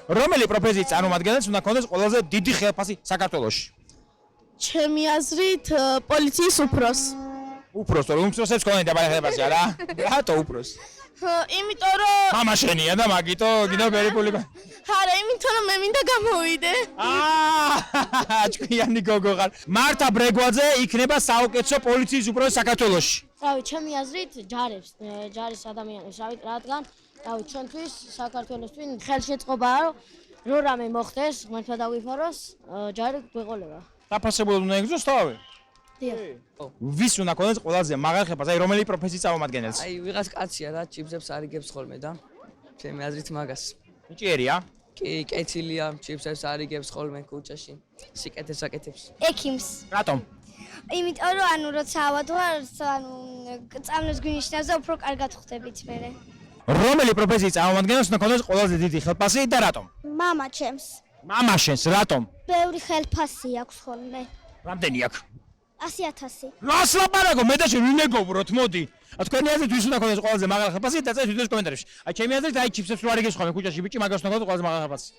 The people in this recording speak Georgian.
რომელი პროფესიის წარმომადგენელს უნდა ქონდეს ყველაზე დიდი ხელფასი საქართველოში? ჩემი აზრით პოლიციის უფროსს. უფროს, თორე უმცროსებს ქონენ დაბალი ხელფასი არა? რატო უფროს? იმიტომ რომ მამა შენია და მაგიტო კიდევ პერიპული. არა, იმიტომ რომ მე მინდა გამოვიდე. ჭკვიანი გოგო ხარ. მართა ბრეგვაძე იქნება საუკეთესო პოლიციის უფროსი საქართველოში. რავი, ჩემი აზრით ჯარის ადამიანებს, რადგან ჩვენთვის საქართველოსთვის ხელშეწყობაა რომ რამე მოხდეს, ღმერთმა დაგვიფაროს, ჯარი გვეყოლება. დაფასებულად უნდა იგზნოს თავი? დიახ. ვის უნდა ქონდეს ყველაზე მაღალი ხელფასი? აი რომელი პროფესიის წარმომადგენელს? აი ვიღაც კაცია რა, ჩიპსებს არიგებს ხოლმე და ჩემი აზრით მაგას. ნიჭიერია? კი, კეთილია, ჩიპსებს არიგებს ხოლმე ქუჩაში. სიკეთეს აკეთებს. ექიმს. რატომ? იმიტომ რომ ანუ როცა ავად ვარ, ანუ წამლებს გვინიშნავს და უფრო კარგად ხვდებით მე. რომელი პროფესიის წარმომადგენელს უნდა ქონდეს ყველაზე დიდი ხელფასი და რატომ? მამა ჩემს. მამა შენს რატომ? ბევრი ხელფასი აქვს ხოლმე. რამდენი აქვს? 100,000. რას ლაპარაკო? მე და შენ ვინეგობროთ, მოდი. თქვენი აზრით ვის უნდა ქონდეს ყველაზე მაღალი ხელფასი? დაწერეთ ვიდეოს კომენტარებში. აი ჩემი აზრით აი ჩიფსებს რო არიგებს ხოლმე ქუჩაში ბიჭი, მაგას უნდა ქონდეს ყველაზე მაღალი ხელფასი.